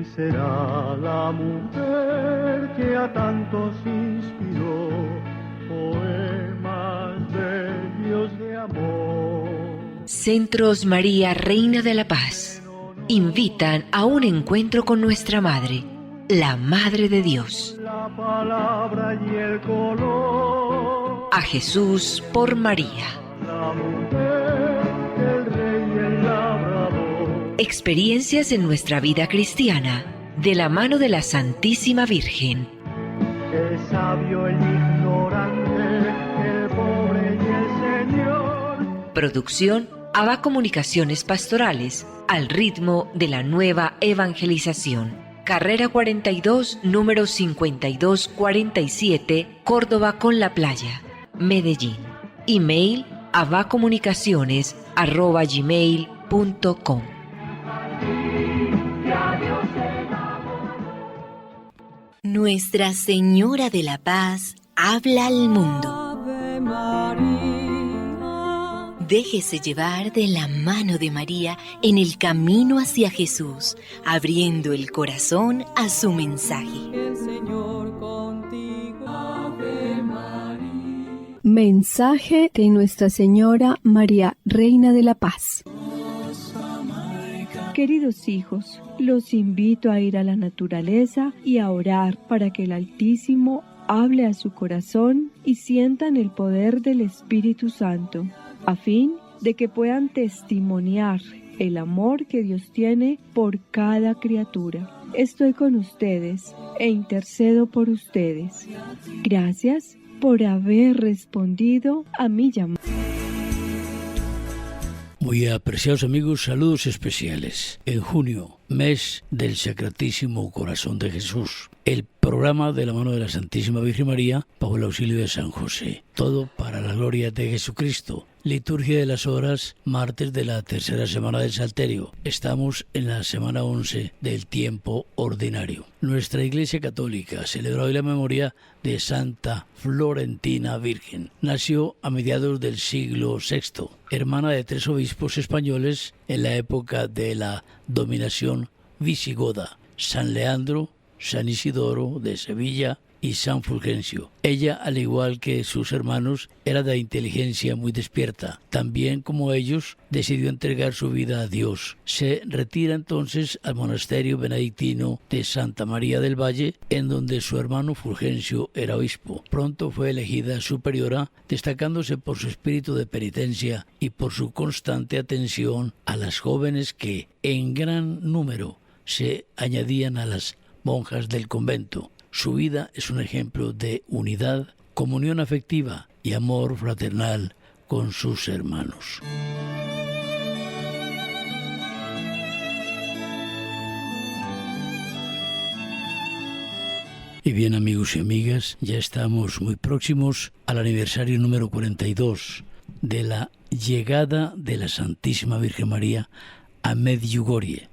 ¿Quién será la mujer que a tantos inspiró poemas bellos de amor? Centros María, Reina de la Paz, invitan a un encuentro con nuestra Madre, la Madre de Dios. La palabra y el color. A Jesús por María. La mujer, el rey y el labrador. Experiencias en nuestra vida cristiana, de la mano de la Santísima Virgen. El sabio, el ignorante, el pobre y el Señor. Producción ABA Comunicaciones Pastorales, al ritmo de la nueva evangelización. Carrera 42, número 5247, Córdoba con la Playa, Medellín. Email abacomunicaciones@gmail.com. Nuestra Señora de la Paz habla al mundo. Déjese llevar de la mano de María en el camino hacia Jesús, abriendo el corazón a su mensaje. El Señor contigo, Ave María. Mensaje de Nuestra Señora María, Reina de la Paz. Queridos hijos, los invito a ir a la naturaleza y a orar para que el Altísimo hable a su corazón y sientan el poder del Espíritu Santo, a fin de que puedan testimoniar el amor que Dios tiene por cada criatura. Estoy con ustedes e intercedo por ustedes. Gracias por haber respondido a mi llamada. Muy apreciados amigos, saludos especiales. En junio, mes del Sacratísimo Corazón de Jesús, el programa de la mano de la Santísima Virgen María bajo el auxilio de San José. Todo para la gloria de Jesucristo. Liturgia de las Horas, martes de la tercera semana del Salterio. Estamos en la semana 11 del tiempo ordinario. Nuestra Iglesia Católica celebra hoy la memoria de Santa Florentina Virgen. Nació a mediados del siglo VI, hermana de 3 obispos españoles en la época de la dominación visigoda: San Leandro, San Isidoro de Sevilla y San Fulgencio. Ella, al igual que sus hermanos, era de inteligencia muy despierta. También como ellos, decidió entregar su vida a Dios. Se retira entonces al monasterio benedictino de Santa María del Valle, en donde su hermano Fulgencio era obispo. Pronto fue elegida superiora, destacándose por su espíritu de penitencia y por su constante atención a las jóvenes que, en gran número, se añadían a las monjas del convento. Su vida es un ejemplo de unidad, comunión afectiva y amor fraternal con sus hermanos. Y bien, amigos y amigas, ya estamos muy próximos al aniversario número 42 de la llegada de la Santísima Virgen María a Medjugorje.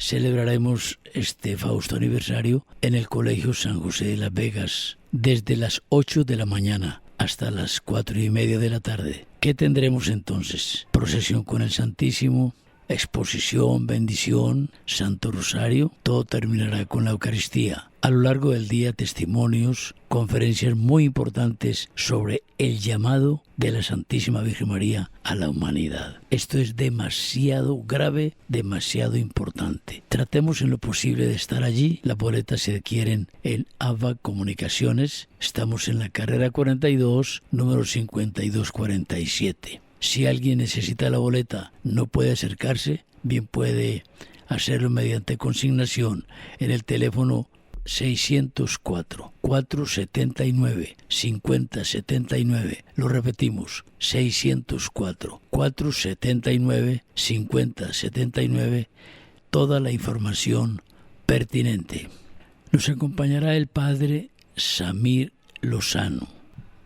Celebraremos este fausto aniversario en el Colegio San José de Las Vegas, desde las 8 de la mañana hasta las 4:30 de la tarde. ¿Qué tendremos entonces? Procesión con el Santísimo, exposición, bendición, Santo Rosario. Todo terminará con la Eucaristía. A lo largo del día, testimonios, conferencias muy importantes sobre el llamado de la Santísima Virgen María a la humanidad. Esto es demasiado grave, demasiado importante. Tratemos en lo posible de estar allí. Las boletas se adquieren en ABA Comunicaciones. Estamos en la carrera 42, número 5247. Si alguien necesita la boleta, no puede acercarse, bien puede hacerlo mediante consignación en el teléfono 604-479-5079. Lo repetimos, 604-479-5079. Toda la información pertinente. Nos acompañará el padre Samir Lozano,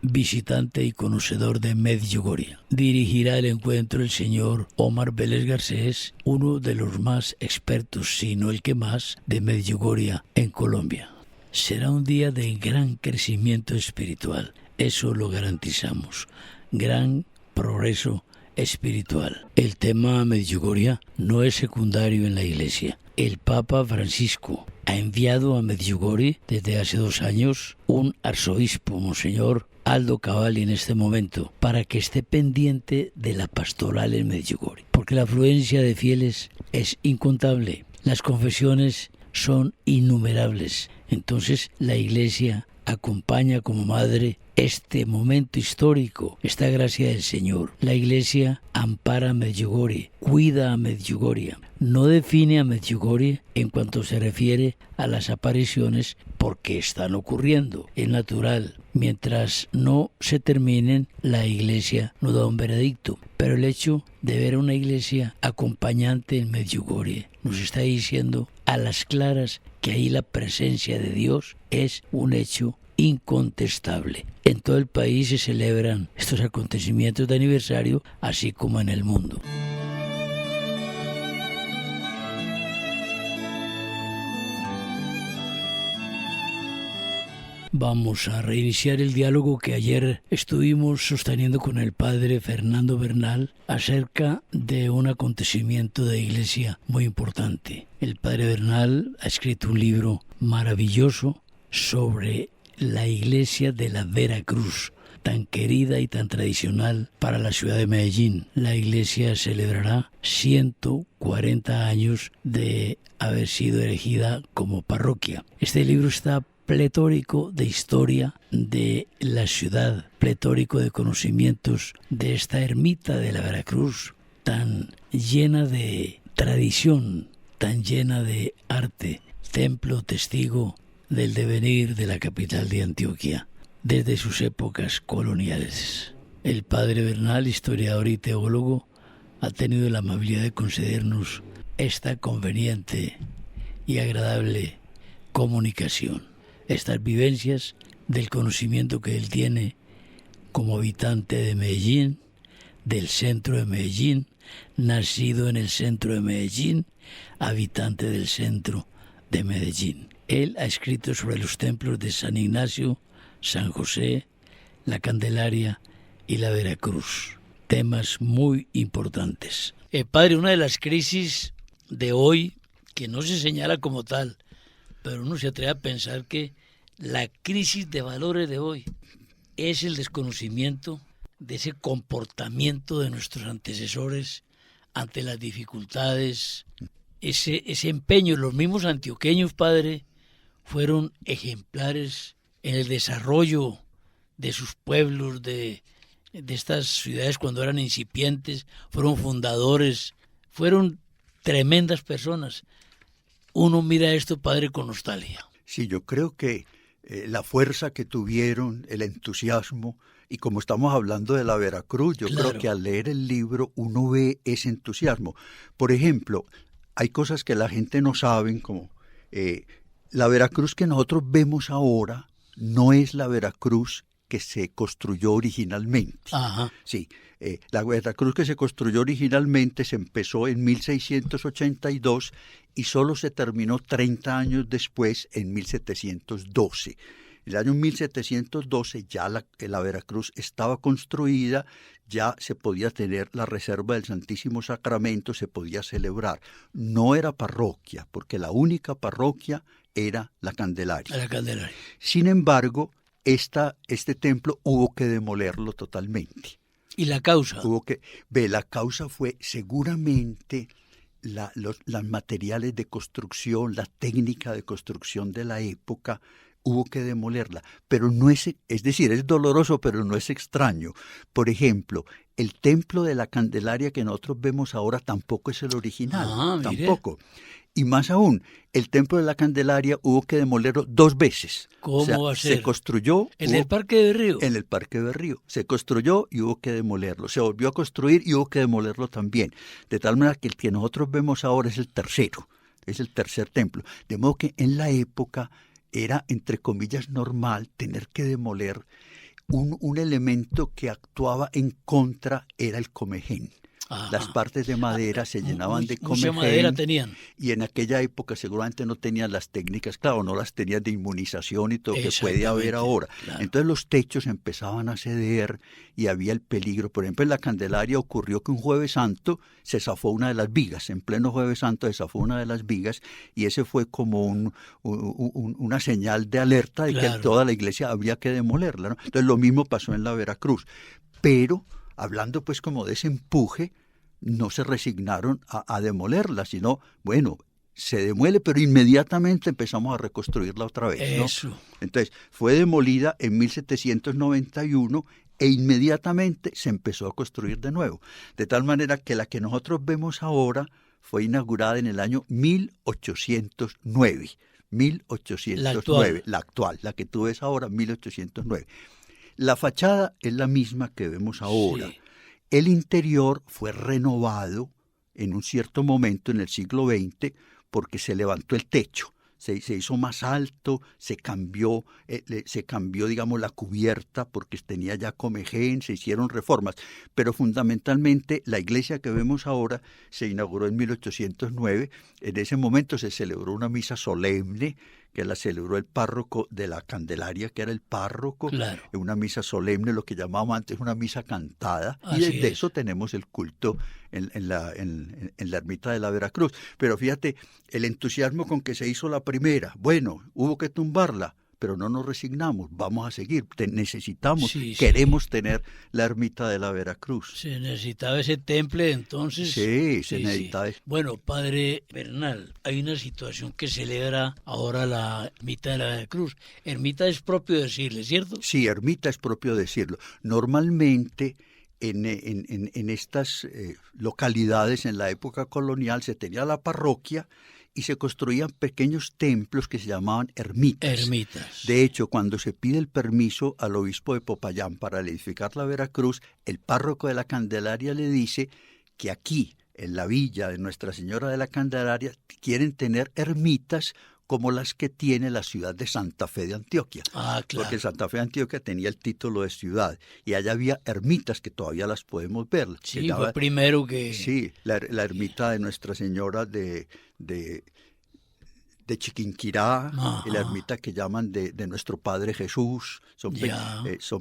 visitante y conocedor de Medjugorje. Dirigirá el encuentro el señor Omar Vélez Garcés, uno de los más expertos, si no el que más, de Medjugorje en Colombia. Será un día de gran crecimiento espiritual, eso lo garantizamos, gran progreso espiritual. El tema Medjugorje no es secundario en la Iglesia. el Papa Francisco ha enviado a Medjugorje desde hace 2 años un arzobispo, Monseñor Aldo Cavalli, en este momento, para que esté pendiente de la pastoral en Medjugorje, porque la afluencia de fieles es incontable, las confesiones son innumerables. Entonces la Iglesia acompaña como madre este momento histórico, esta gracia del Señor. La Iglesia ampara a Medjugorje, cuida a Medjugorje, no define a Medjugorje en cuanto se refiere a las apariciones porque están ocurriendo, es natural. Mientras no se terminen, la Iglesia no da un veredicto, pero el hecho de ver a una Iglesia acompañante en Medjugorje nos está diciendo a las claras que ahí la presencia de Dios es un hecho incontestable. En todo el país se celebran estos acontecimientos de aniversario, así como en el mundo. Vamos a reiniciar el diálogo que ayer estuvimos sosteniendo con el padre Fernando Bernal acerca de un acontecimiento de iglesia muy importante. El padre Bernal ha escrito un libro maravilloso sobre la iglesia de la Veracruz, tan querida y tan tradicional para la ciudad de Medellín. La iglesia celebrará 140 años de haber sido erigida como parroquia. Este libro está pletórico de historia de la ciudad, pletórico de conocimientos de esta ermita de la Veracruz, tan llena de tradición, tan llena de arte, templo testigo del devenir de la capital de Antioquia, desde sus épocas coloniales. El padre Bernal, historiador y teólogo, ha tenido la amabilidad de concedernos esta conveniente y agradable comunicación, estas vivencias del conocimiento que él tiene como habitante de Medellín, del centro de Medellín, nacido en el centro de Medellín, habitante del centro de Medellín. Él ha escrito sobre los templos de San Ignacio, San José, la Candelaria y la Veracruz. Temas muy importantes. Padre, una de las crisis de hoy, que no se señala como tal, pero uno se atreve a pensar que la crisis de valores de hoy es el desconocimiento de ese comportamiento de nuestros antecesores ante las dificultades, ese empeño. Los mismos antioqueños, padre, fueron ejemplares en el desarrollo de sus pueblos, de estas ciudades cuando eran incipientes, fueron fundadores, fueron tremendas personas. Uno mira esto, padre, con nostalgia. Sí, yo creo que la fuerza que tuvieron, el entusiasmo, y como estamos hablando de la Veracruz, yo creo que al leer el libro uno ve ese entusiasmo. Por ejemplo, hay cosas que la gente no sabe, como la Veracruz que nosotros vemos ahora no es la Veracruz que se construyó originalmente. Ajá. Sí, la Veracruz que se construyó originalmente se empezó en 1682 y solo se terminó 30 años después, en 1712. En el año 1712 ya la Veracruz estaba construida, ya se podía tener la reserva del Santísimo Sacramento, se podía celebrar. No era parroquia, porque la única parroquia era la Candelaria. La Candelaria. Sin embargo, este templo hubo que demolerlo totalmente. ¿Y la causa? La causa fue seguramente los materiales de construcción, la técnica de construcción de la época, hubo que demolerla. Pero no es decir, es doloroso, pero no es extraño. Por ejemplo, el templo de la Candelaria que nosotros vemos ahora tampoco es el original. Tampoco. Y más aún, el templo de la Candelaria hubo que demolerlo 2 veces. ¿Cómo va a ser? Se construyó... ¿En el Parque de Río? En el Parque de Río. Se construyó y hubo que demolerlo. Se volvió a construir y hubo que demolerlo también. De tal manera que el que nosotros vemos ahora es el tercero. Es el tercer templo. De modo que en la época era, entre comillas, normal tener que demoler un elemento que actuaba en contra, era el comején. Ajá. Las partes de madera se llenaban de Mucha comején. madera tenían. Y en aquella época seguramente no tenían las técnicas, claro, no las tenían de inmunización y todo que puede haber ahora. Claro. Entonces los techos empezaban a ceder y había el peligro. Por ejemplo, en la Candelaria ocurrió que un Jueves Santo se zafó una de las vigas, en pleno Jueves Santo se zafó una de las vigas y ese fue como una señal de alerta de que toda la iglesia había que demolerla, ¿no? Entonces lo mismo pasó en la Veracruz. Pero, hablando pues como de ese empuje, no se resignaron a demolerla, sino, bueno, se demuele, pero inmediatamente empezamos a reconstruirla otra vez, ¿no? Eso. Entonces, fue demolida en 1791 e inmediatamente se empezó a construir de nuevo. De tal manera que la que nosotros vemos ahora fue inaugurada en el año 1809. 1809, la actual, la que tú ves ahora, 1809. La fachada es la misma que vemos ahora. Sí. El interior fue renovado en un cierto momento en el siglo XX porque se levantó el techo, se hizo más alto, se cambió, digamos, la cubierta porque tenía ya comején, se hicieron reformas. Pero fundamentalmente la iglesia que vemos ahora se inauguró en 1809. En ese momento se celebró una misa solemne que la celebró el párroco de la Candelaria, que era el párroco, claro. Una misa solemne, lo que llamábamos antes una misa cantada, y desde eso tenemos el culto en la ermita de la Veracruz. Pero fíjate, el entusiasmo con que se hizo la primera, bueno, hubo que tumbarla, pero no nos resignamos, vamos a seguir, necesitamos, queremos tener la ermita de la Veracruz. Se necesitaba ese temple entonces. Sí, se necesitaba. Bueno, padre Bernal, hay una situación que celebra ahora la ermita de la Veracruz. Ermita es propio decirle, ¿cierto? Sí, ermita es propio decirlo. Normalmente en estas localidades en la época colonial se tenía la parroquia y se construían pequeños templos que se llamaban ermitas. De hecho, cuando se pide el permiso al obispo de Popayán para edificar la Veracruz, el párroco de la Candelaria le dice que aquí, en la villa de Nuestra Señora de la Candelaria, quieren tener ermitas como las que tiene la ciudad de Santa Fe de Antioquia. Claro. Porque Santa Fe de Antioquia tenía el título de ciudad y allá había ermitas que todavía las podemos ver. Sí, fue primero que... Sí, la ermita de Nuestra Señora de Chiquinquirá, y la ermita que llaman de Nuestro Padre Jesús. Son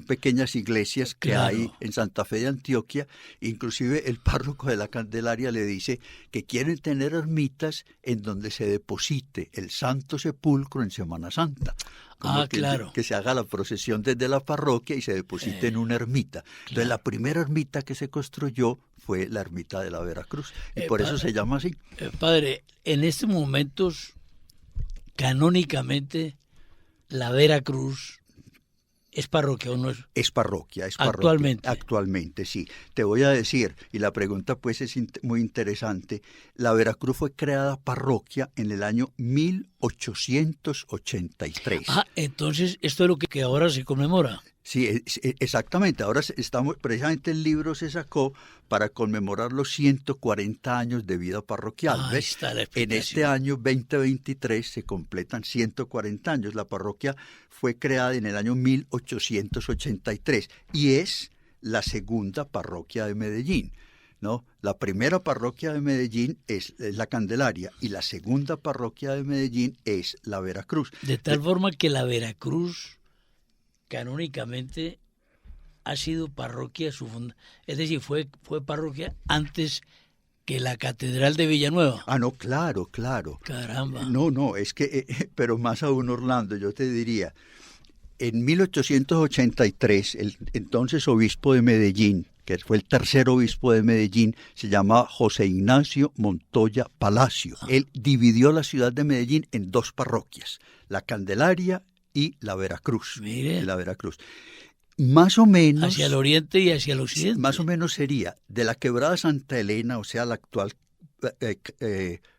pequeñas iglesias que hay en Santa Fe de Antioquia. Inclusive el párroco de la Candelaria le dice que quieren tener ermitas en donde se deposite el Santo Sepulcro en Semana Santa. Que se haga la procesión desde la parroquia y se deposite en una ermita. Entonces la primera ermita que se construyó fue la ermita de la Veracruz. Y por eso se llama así. Padre, en estos momentos, canónicamente, la Veracruz ¿es parroquia o no es? Es parroquia. Actualmente. Actualmente, sí. Te voy a decir, y la pregunta pues es muy interesante, la Veracruz fue creada parroquia en el año 1883. Entonces esto es lo que ahora se conmemora. Sí, exactamente. Ahora precisamente el libro se sacó para conmemorar los 140 años de vida parroquial. ¿Ves? Está la en este año 2023 se completan 140 años. La parroquia fue creada en el año 1883 y es la segunda parroquia de Medellín, ¿no? La primera parroquia de Medellín es la Candelaria y la segunda parroquia de Medellín es la Veracruz. De tal forma que la Veracruz canónicamente ha sido parroquia, es decir, fue parroquia antes que la Catedral de Villanueva. No, claro. Caramba. No, es que, pero más aún, Orlando, yo te diría, en 1883, el entonces obispo de Medellín, que fue el tercer obispo de Medellín, se llamaba José Ignacio Montoya Palacio. Él dividió la ciudad de Medellín en dos parroquias, la Candelaria y la Veracruz. Mire. La Veracruz. Más o menos... Hacia el oriente y hacia el occidente. Más o menos sería de la quebrada Santa Elena, o sea, la actual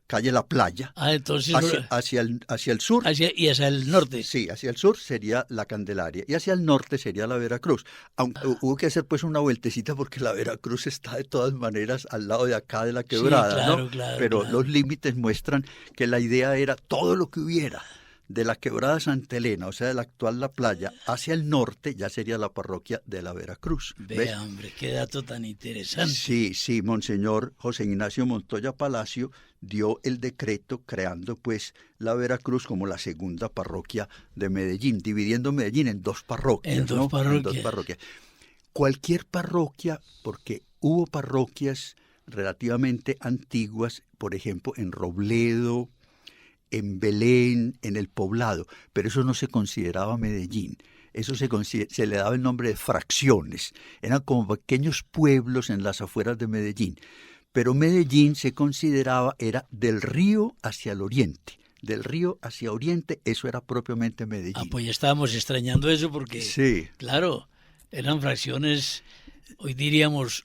calle La Playa, entonces hacia el sur. Y hacia el norte. Sí, hacia el sur sería la Candelaria y hacia el norte sería la Veracruz. Aunque hubo que hacer pues una vueltecita porque la Veracruz está de todas maneras al lado de acá de la quebrada, sí, claro, ¿no? Claro, pero claro. Los límites muestran que la idea era todo lo que hubiera de la quebrada Santa Elena, o sea, de la actual La Playa, hacia el norte ya sería la parroquia de la Veracruz. Vea, hombre, qué dato tan interesante. Sí, sí, Monseñor José Ignacio Montoya Palacio dio el decreto creando pues la Veracruz como la segunda parroquia de Medellín, dividiendo Medellín en dos parroquias. En dos parroquias. Cualquier parroquia, porque hubo parroquias relativamente antiguas, por ejemplo, en Robledo, en Belén, en El Poblado, pero eso no se consideraba Medellín. Eso se le daba el nombre de fracciones. Eran como pequeños pueblos en las afueras de Medellín. Pero Medellín se consideraba, era del río hacia el oriente. Del río hacia oriente, eso era propiamente Medellín. Pues ya estábamos extrañando eso porque, sí, claro, eran fracciones, hoy diríamos,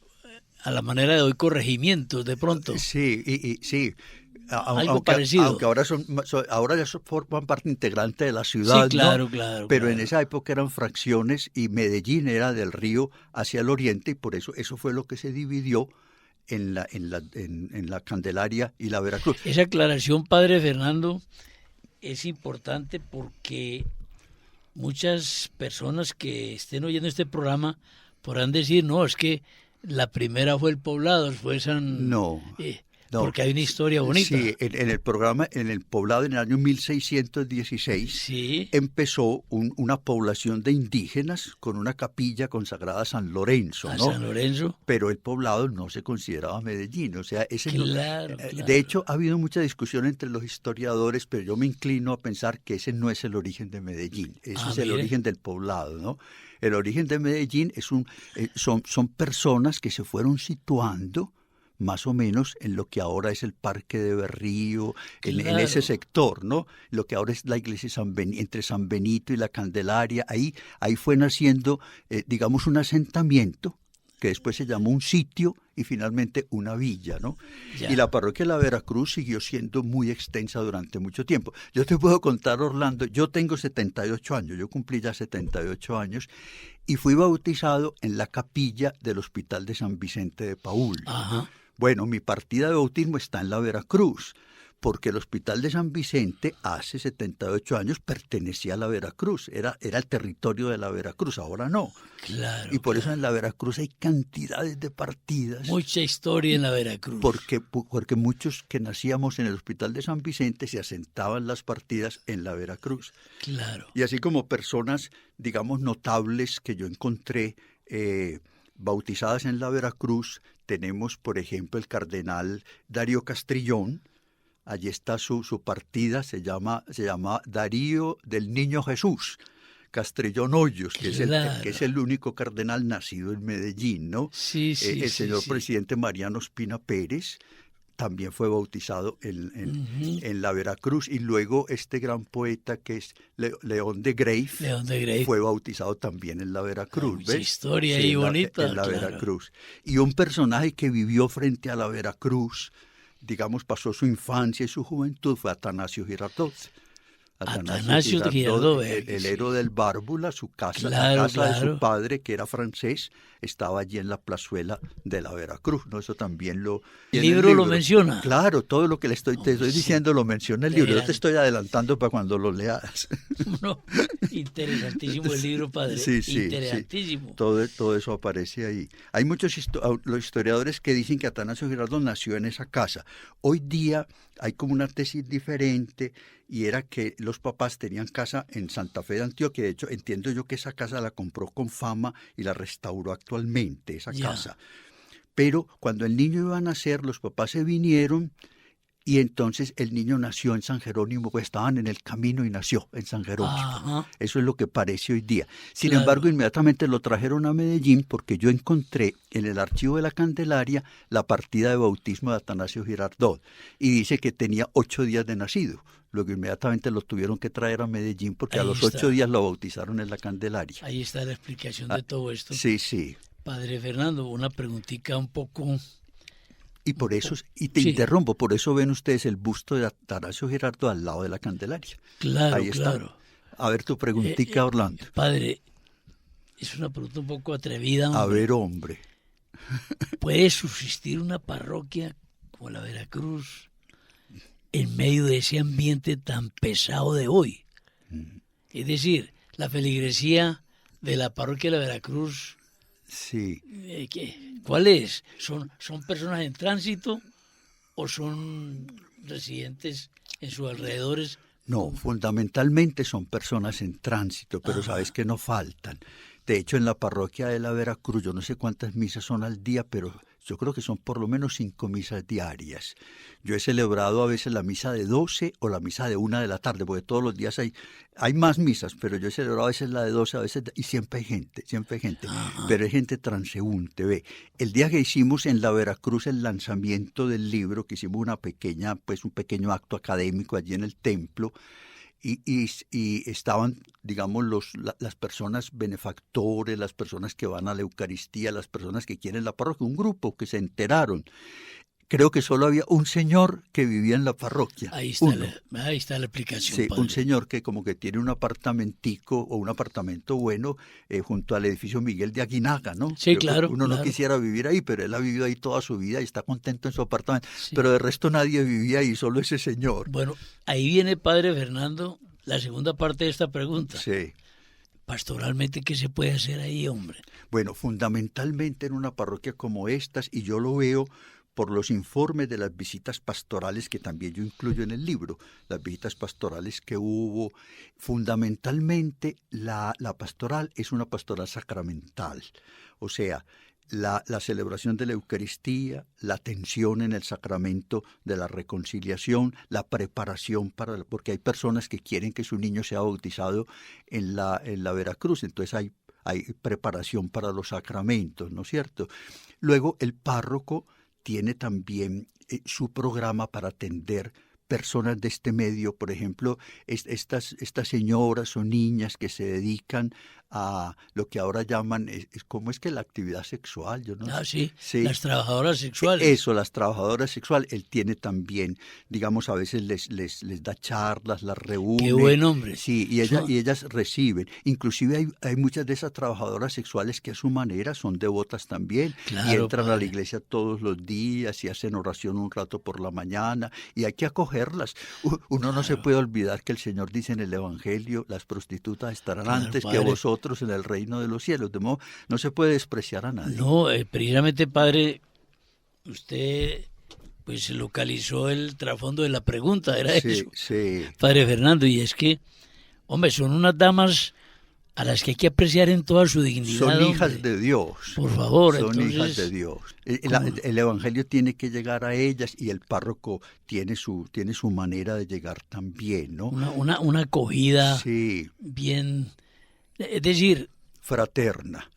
a la manera de hoy, corregimientos, de pronto. Sí, sí. Algo parecido. Aunque ahora ya forman parte integrante de la ciudad, sí, claro, ¿no? Claro. Pero en esa época eran fracciones y Medellín era del río hacia el oriente y por eso fue lo que se dividió en la Candelaria y la Veracruz. Esa aclaración, padre Fernando, es importante porque muchas personas que estén oyendo este programa podrán decir, no, es que la primera fue El Poblado, fue San... No. Porque hay una historia bonita. Sí, en el programa, en El Poblado, en el año 1616, sí, empezó una población de indígenas con una capilla consagrada a San Lorenzo, ¿no? San Lorenzo. Pero El Poblado no se consideraba Medellín, o sea, ese claro. De hecho, ha habido mucha discusión entre los historiadores, pero yo me inclino a pensar que ese no es el origen de Medellín, ese es el origen del Poblado, ¿no? El origen de Medellín son personas que se fueron situando más o menos en lo que ahora es el Parque de Berrío, en ese sector, ¿no? Lo que ahora es la iglesia entre San Benito y la Candelaria, ahí fue naciendo, digamos, un asentamiento que después se llamó un sitio y finalmente una villa, ¿no? Y la parroquia de la Veracruz siguió siendo muy extensa durante mucho tiempo. Yo te puedo contar, Orlando, yo tengo 78 años, yo cumplí ya 78 años y fui bautizado en la capilla del Hospital de San Vicente de Paúl. Ajá. Bueno, mi partida de bautismo está en la Veracruz, porque el Hospital de San Vicente hace 78 años pertenecía a la Veracruz, era el territorio de la Veracruz, ahora no. Claro. Y por eso en la Veracruz hay cantidades de partidas. Mucha historia en la Veracruz. Porque muchos que nacíamos en el Hospital de San Vicente se asentaban las partidas en la Veracruz. Claro. Y así como personas, digamos, notables que yo encontré bautizadas en la Veracruz, tenemos, por ejemplo, el cardenal Darío Castrillón. Allí está su partida, se llama Darío del Niño Jesús Castrillón Hoyos, que es el único cardenal nacido en Medellín, ¿no? Sí, el señor presidente Mariano Ospina Pérez también fue bautizado en la Veracruz, y luego este gran poeta que es León de Greiff fue bautizado también en la Veracruz. Mucha historia ahí bonita. En la Veracruz. Y un personaje que vivió frente a la Veracruz, digamos, pasó su infancia y su juventud, fue Atanasio Girardot. Atanasio Girardot, el héroe del Bárbula, su casa, la casa de su padre, que era francés, estaba allí en la plazuela de la Veracruz, ¿no? Eso también ¿El libro lo menciona? Claro, todo lo que te estoy diciendo lo menciona el libro. Yo te estoy adelantando para cuando lo leas. No, interesantísimo el libro, padre. Sí, interesantísimo. Sí. Todo eso aparece ahí. Hay muchos los historiadores que dicen que Atanasio Girardot nació en esa casa. Hoy día hay como una tesis diferente, y era que los papás tenían casa en Santa Fe de Antioquia. De hecho, entiendo yo que esa casa la compró con fama y la restauró actualmente, esa casa. Pero cuando el niño iba a nacer, los papás se vinieron, y entonces el niño nació en San Jerónimo, pues estaban en el camino y nació en San Jerónimo. Ajá. Eso es lo que parece hoy día. Sin embargo, inmediatamente lo trajeron a Medellín, porque yo encontré en el archivo de la Candelaria la partida de bautismo de Atanasio Girardot, y dice que tenía 8 días de nacido. Luego inmediatamente lo tuvieron que traer a Medellín, porque a los 8 días lo bautizaron en la Candelaria. Ahí está la explicación de todo esto. Sí. Padre Fernando, una preguntita un poco... Y por eso, interrumpo, por eso ven ustedes el busto de Atanasio Girardot al lado de la Candelaria. Claro, ahí está. Claro. A ver tu preguntita, Orlando. Padre, es una pregunta un poco atrevida, hombre. A ver, hombre. ¿Puede subsistir una parroquia como la Veracruz en medio de ese ambiente tan pesado de hoy? Es decir, la feligresía de la parroquia de la Veracruz, Sí. ¿Cuál es? ¿Son personas en tránsito o son residentes en sus alrededores? No, fundamentalmente son personas en tránsito, pero sabes que no faltan. De hecho, en la parroquia de la Veracruz, yo no sé cuántas misas son al día, pero yo creo que son por lo menos 5 misas diarias. Yo he celebrado a veces la misa de 12 o la misa de 1 de la tarde, porque todos los días hay más misas, pero yo he celebrado a veces la de 12, a veces, y siempre hay gente, pero hay gente transeúnte, ve. El día que hicimos en la Veracruz el lanzamiento del libro, que hicimos un pequeño acto académico allí en el templo, y estaban, digamos, las personas benefactores, las personas que van a la Eucaristía, las personas que quieren la parroquia, un grupo que se enteraron. Creo que solo había un señor que vivía en la parroquia. Ahí está la explicación. Sí, padre. un señor que como que tiene un apartamentico o un apartamento bueno junto al edificio Miguel de Aguinaga, ¿no? Sí, claro. Uno no claro. quisiera vivir ahí, pero él ha vivido ahí toda su vida y está contento en su apartamento. Sí. Pero de resto nadie vivía ahí, solo ese señor. Bueno, ahí viene, padre Fernando, la segunda parte de esta pregunta. Sí. Pastoralmente, ¿qué se puede hacer ahí, hombre? Bueno, fundamentalmente en una parroquia como estas, y yo lo veo por los informes de las visitas pastorales que también yo incluyo en el libro, las visitas pastorales que hubo, fundamentalmente la pastoral es una pastoral sacramental, o sea, la celebración de la Eucaristía, la atención en el sacramento de la reconciliación, la preparación porque hay personas que quieren que su niño sea bautizado en la Veracruz, entonces hay preparación para los sacramentos, ¿no es cierto? Luego el párroco tiene también su programa para atender personas de este medio, por ejemplo, estas señoras o niñas que se dedican a lo que ahora llaman, ¿cómo es que la actividad sexual? Yo no sé. Sí, las trabajadoras sexuales. Eso, las trabajadoras sexuales. Él tiene también, digamos, a veces les da charlas, las reúne. Qué buen hombre. Sí, y ellas reciben. Inclusive hay muchas de esas trabajadoras sexuales que a su manera son devotas también. Claro, y entran padre. a la iglesia todos los días y hacen oración un rato por la mañana. Y hay que acogerlas. Uno no se puede olvidar que el Señor dice en el Evangelio, las prostitutas estarán antes que padre. vosotros en el reino de los cielos. De modo, no se puede despreciar a nadie. No, precisamente, padre, usted pues localizó el trasfondo de la pregunta, era eso. Sí. Padre Fernando, y es que, hombre, son unas damas a las que hay que apreciar en toda su dignidad. Son hijas hombre. de Dios. Por favor, son entonces, hijas de Dios. El Evangelio tiene que llegar a ellas y el párroco tiene su manera de llegar también, ¿no? Una acogida Sí. bien, es decir, fraterna,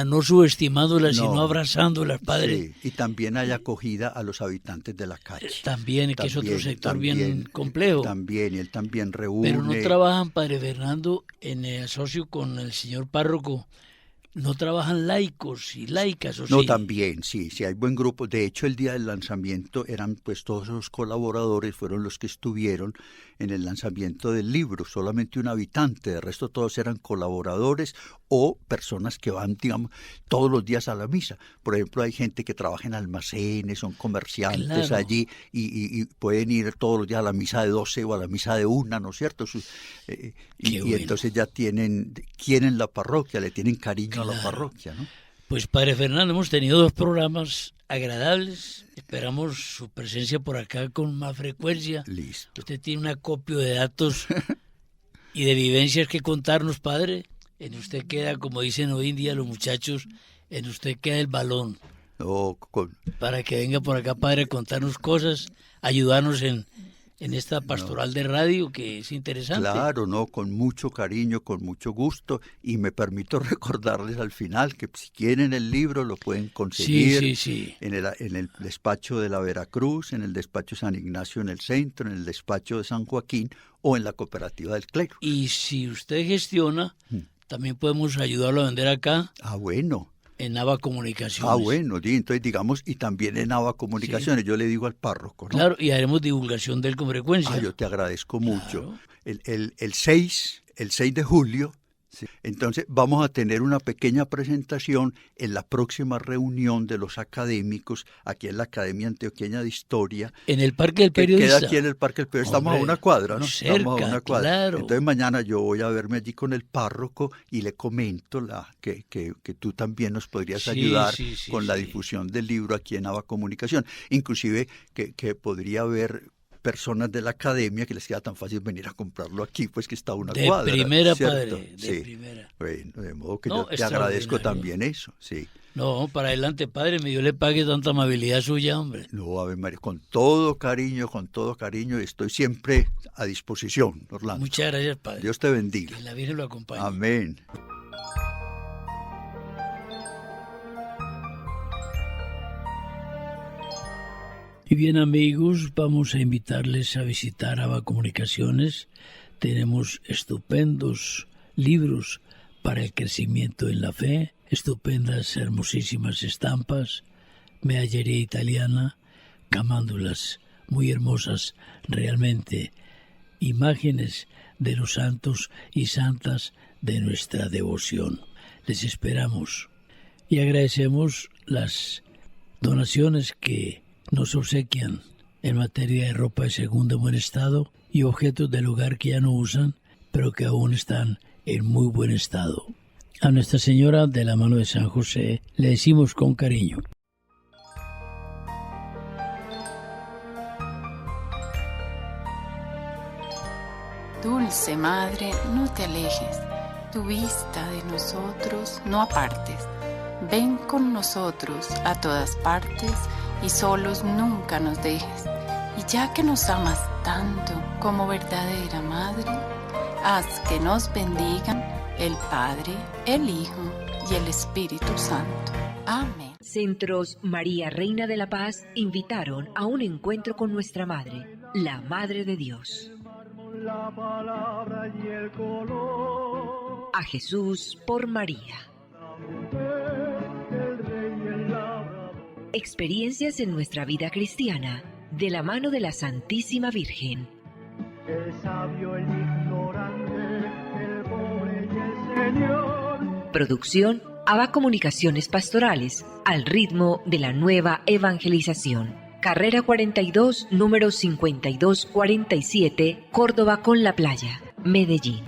no subestimándolas, No. sino abrazándolas, padre. Sí, y también hay acogida a los habitantes de la calle. También, que es otro sector bien complejo. También, y él también reúne. Pero no trabajan, padre Fernando, en asocio con el señor párroco, no trabajan laicos y laicas, ¿o No, sí? también, sí, hay buen grupo. De hecho, el día del lanzamiento eran pues todos los colaboradores, fueron los que estuvieron en el lanzamiento del libro, solamente un habitante, de resto todos eran colaboradores o personas que van, digamos, todos los días a la misa. Por ejemplo, hay gente que trabaja en almacenes, son comerciantes Claro. allí y pueden ir todos los días a la misa de 12 o a la misa de 1, ¿no es cierto? Y bueno. entonces ya quieren la parroquia, le tienen cariño a la parroquia, ¿no? Pues padre Fernando, hemos tenido 2 programas agradables, esperamos su presencia por acá con más frecuencia. Listo. Usted tiene un acopio de datos y de vivencias que contarnos, padre. En usted queda, como dicen hoy en día los muchachos, en usted queda el balón. No, Para que venga por acá, padre, a contarnos cosas, ayudarnos en esta pastoral de radio que es interesante. Claro, no, con mucho cariño, con mucho gusto, y me permito recordarles al final que si quieren el libro lo pueden conseguir Sí. en el despacho de la Veracruz, en el despacho San Ignacio en el centro, en el despacho de San Joaquín o en la cooperativa del clero. Y si usted gestiona, también podemos ayudarlo a vender acá Ah, bueno. en Nava Comunicaciones. Ah, bueno, sí, entonces digamos, y también en Nava Comunicaciones, yo le digo al párroco, ¿no? Claro, y haremos divulgación de él con frecuencia. Ah, yo te agradezco mucho. El 6 de julio Sí. Entonces vamos a tener una pequeña presentación en la próxima reunión de los académicos aquí en la Academia Antioqueña de Historia. En el Parque del Periodista. Queda aquí en el Parque del Periodista. Estamos a una cuadra, ¿no? Estamos a una cuadra. Claro. Entonces mañana yo voy a verme allí con el párroco y le comento que tú también nos podrías ayudar con la difusión del libro aquí en Ava Comunicación. Inclusive que podría haber personas de la academia que les queda tan fácil venir a comprarlo aquí, pues que está a una cuadra. De primera, ¿cierto? padre, de primera. Bueno, de modo que yo te agradezco también eso, sí. No, para adelante, padre, Dios le pague tanta amabilidad suya, hombre. No, Ave María, con todo cariño, estoy siempre a disposición, Orlando. Muchas gracias, padre. Dios te bendiga. Que la Virgen lo acompañe. Amén. Y bien, amigos, vamos a invitarles a visitar Ava Comunicaciones. Tenemos estupendos libros para el crecimiento en la fe, estupendas, hermosísimas estampas, medallería italiana, camándulas muy hermosas, realmente imágenes de los santos y santas de nuestra devoción. Les esperamos y agradecemos las donaciones que nos obsequian en materia de ropa de segundo buen estado y objetos del hogar que ya no usan, pero que aún están en muy buen estado. A Nuestra Señora de la mano de San José le decimos con cariño. Dulce Madre, no te alejes, tu vista de nosotros no apartes. Ven con nosotros a todas partes y solos nunca nos dejes. Y ya que nos amas tanto como verdadera Madre, haz que nos bendigan el Padre, el Hijo y el Espíritu Santo. Amén. Centros María Reina de la Paz invitaron a un encuentro con nuestra Madre, la Madre de Dios. La palabra y el color. A Jesús por María. El rey y el labrador. Experiencias en nuestra vida cristiana, de la mano de la Santísima Virgen. El sabio, el ignorante, el pobre y el Señor. Producción Ava Comunicaciones Pastorales, al ritmo de la nueva evangelización. Carrera 42, número 5247, Córdoba con la Playa, Medellín.